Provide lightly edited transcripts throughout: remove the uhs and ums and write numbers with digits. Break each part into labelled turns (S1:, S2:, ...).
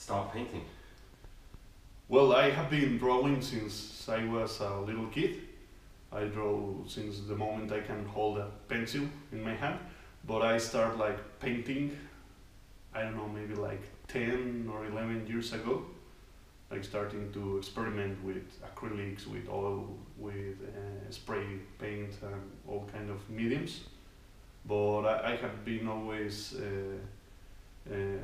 S1: start painting?
S2: Well, I have been drawing since I was a little kid. I draw since the moment I can hold a pencil in my hand, but I start like painting, I don't know, maybe like 10 or 11 years ago, like starting to experiment with acrylics, with oil, with spray paint and all kind of mediums. But I have been always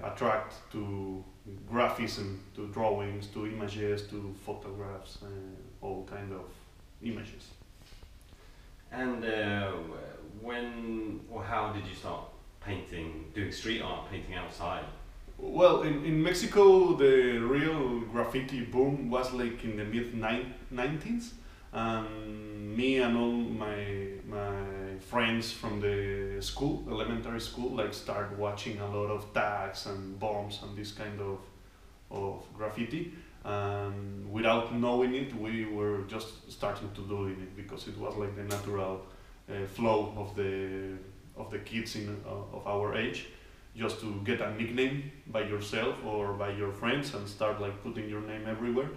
S2: attracted to graphism, to drawings, to images, to photographs, all kind of images.
S1: And when or how did you start painting, doing street art, painting outside?
S2: Well, in Mexico, the real graffiti boom was like in the mid 90s, and me and all my friends from the school, elementary school, like start watching a lot of tags and bombs and this kind of graffiti. And without knowing it, we were just starting to doing it because it was like the natural flow of the kids of our age, just to get a nickname by yourself or by your friends and start like putting your name everywhere.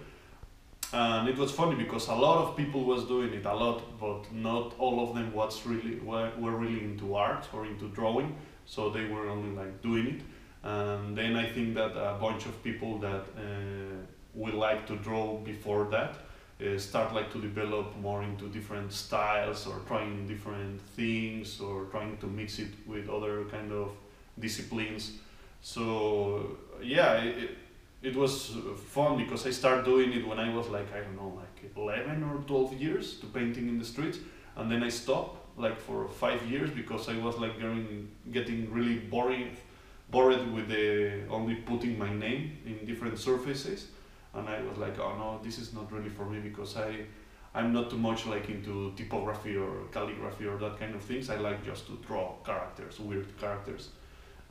S2: And it was funny because a lot of people was doing it a lot, but not all of them were really into art or into drawing, so they were only like doing it. And then I think that a bunch of people that we like to draw before that start like to develop more into different styles or trying different things or trying to mix it with other kind of disciplines. So yeah, it was fun because I started doing it when I was like, I don't know, like 11 or 12 years to painting in the streets, and then I stopped like for 5 years because I was like getting really bored with the only putting my name in different surfaces, and I was like, oh no, this is not really for me because I'm not too much like into typography or calligraphy or that kind of things. I like just to draw characters, weird characters.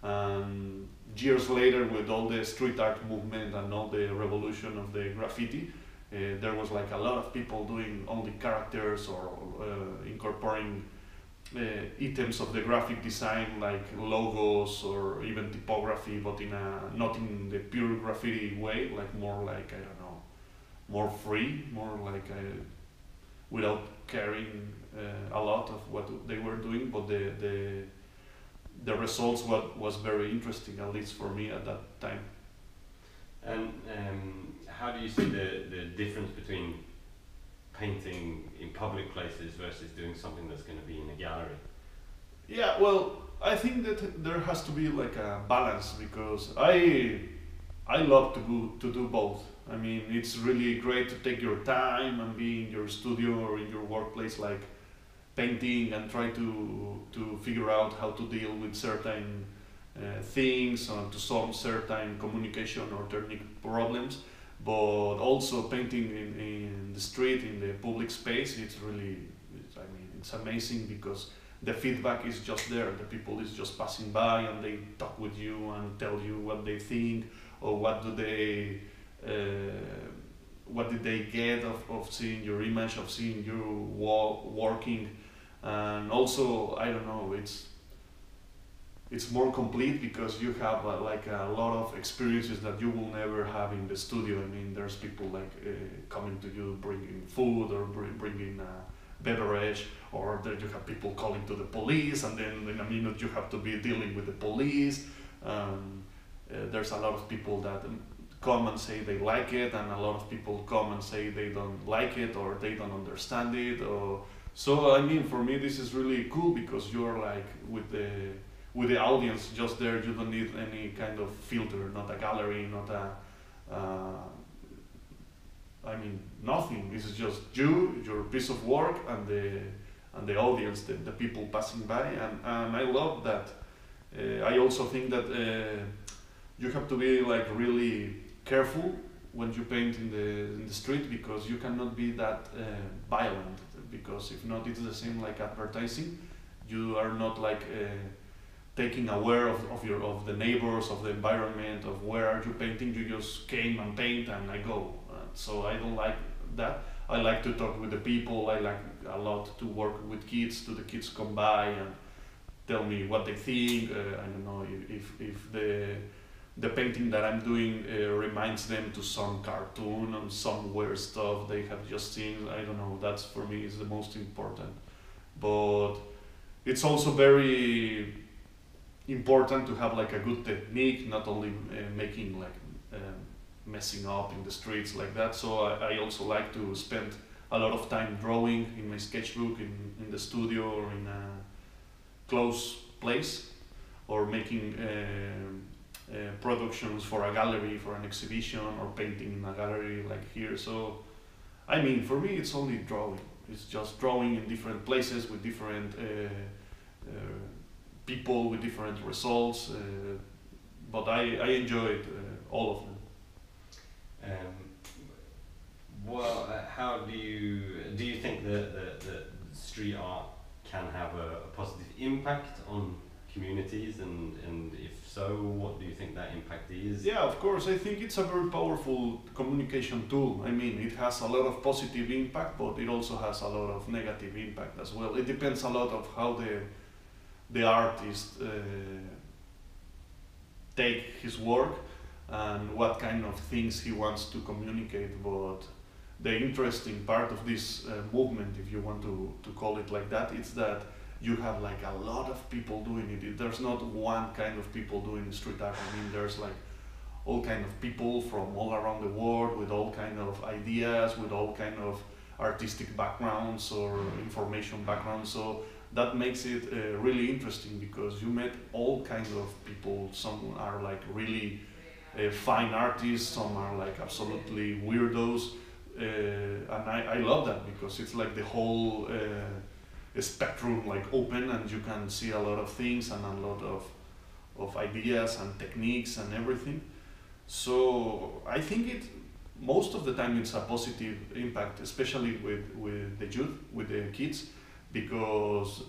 S2: And years later, with all the street art movement and all the revolution of the graffiti, there was like a lot of people doing only characters or incorporating items of the graphic design like logos or even typography, but not in the pure graffiti way, like more like, I don't know, more free, more like without caring a lot of what they were doing, but the results was very interesting, at least for me at that time.
S1: And how do you see the difference between painting in public places versus doing something that's going to be in a gallery?
S2: Yeah, well, I think that there has to be like a balance because I love to do both. I mean, it's really great to take your time and be in your studio or in your workplace, like painting and try to figure out how to deal with certain things and to solve certain communication or technical problems. But also painting in the street, in the public space, I mean, it's amazing because the feedback is just there. The people is just passing by and they talk with you and tell you what they think or what did they get of seeing your image, of seeing you working. And also, I don't know, it's more complete because you have like a lot of experiences that you will never have in the studio. I mean, there's people like coming to you bringing food or bringing a beverage, or there you have people calling to the police, and then in a minute you have to be dealing with the police. There's a lot of people that come and say they like it, and a lot of people come and say they don't like it or they don't understand it. So I mean, for me this is really cool because you're like with the audience just there. You don't need any kind of filter, not a gallery, not I mean, nothing. This is just your piece of work, and the audience, the people passing by, and I love that. I also think that you have to be like really careful when you paint in the street because you cannot be that violent, because if not, it's the same like advertising. You are not like taking aware of the neighbors, of the environment, of where are you painting. You just came and paint and I go. So I don't like that. I like to talk with the people. I like a lot to work with kids. The kids come by and tell me what they think. I don't know if the painting that I'm doing reminds them to some cartoon and some weird stuff they have just seen. I don't know. That's for me is the most important. But it's also very important to have like a good technique, not only making like messing up in the streets like that. So I also like to spend a lot of time drawing in my sketchbook, in the studio, or in a close place, or making productions for a gallery, for an exhibition, or painting in a gallery like here. So I mean, for me it's only drawing. It's just drawing in different places with different people, with different results, but I enjoyed all of them.
S1: Well, how do you think that street art can have a positive impact on communities, and if so, what do you think that impact is?
S2: Yeah, of course, I think it's a very powerful communication tool. I mean, it has a lot of positive impact, but it also has a lot of negative impact as well. It depends a lot of how the artist take his work and what kind of things he wants to communicate. But the interesting part of this movement, if you want to call it like that, is that you have like a lot of people doing it. There's not one kind of people doing street art. I mean, there's like all kind of people from all around the world with all kind of ideas, with all kind of artistic backgrounds or information backgrounds. So that makes it really interesting, because you met all kinds of people. Some are like really fine artists, some are like absolutely weirdos, and I love that, because it's like the whole spectrum like open, and you can see a lot of things and a lot of ideas and techniques and everything. So I think it most of the time it's a positive impact, especially with the youth, with the kids, because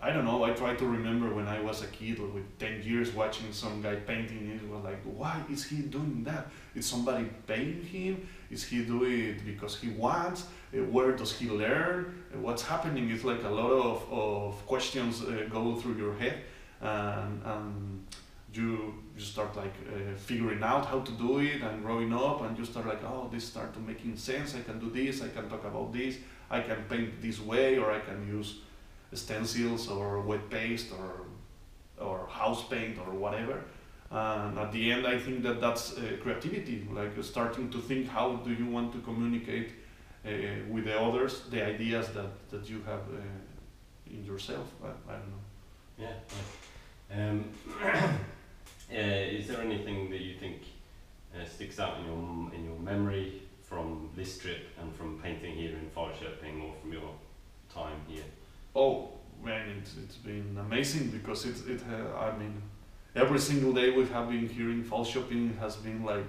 S2: I don't know, I try to remember when I was a kid with 10 years watching some guy painting, it was like, why is he doing that? Is somebody paying him? Is he doing it because he wants? Where does he learn? What's happening? It's like a lot of questions go through your head, and you start like figuring out how to do it, and growing up, and you start like, oh, this start to making sense, I can do this, I can talk about this, I can paint this way, or I can use stencils or wet paste or house paint or whatever. And at the end, I think that that's creativity, like starting to think how do you want to communicate with the others the ideas that you have in yourself. I don't know.
S1: Yeah. Is there anything that you think sticks out in your memory from this trip and from painting here in Falköping, or from your time here?
S2: Oh man, it's been amazing, because I mean, every single day we have been here in Falköping has been like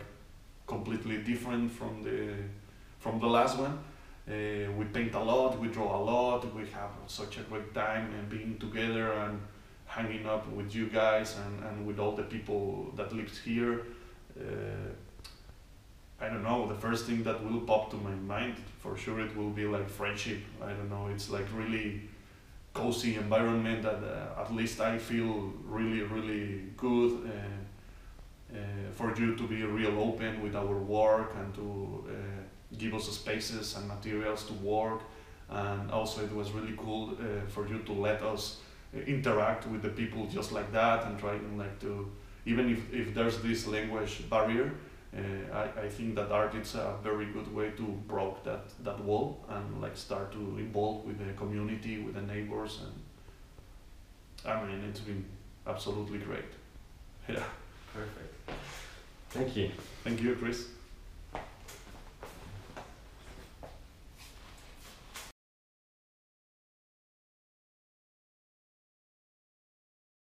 S2: completely different from the last one. We paint a lot, we draw a lot, we have such a great time and being together and hanging up with you guys and with all the people that lives here. I don't know, the first thing that will pop to my mind, for sure it will be like friendship. I don't know, it's like really cozy environment that at least I feel really, really good for you to be real open with our work and to give us spaces and materials to work. And also it was really cool for you to let us interact with the people just like that, and trying like to, even if there's this language barrier, I think that art is a very good way to break that wall and like start to involve with the community, with the neighbors, and I mean, it's been absolutely great. Yeah.
S1: Perfect. Thank you.
S2: Thank you, Chris.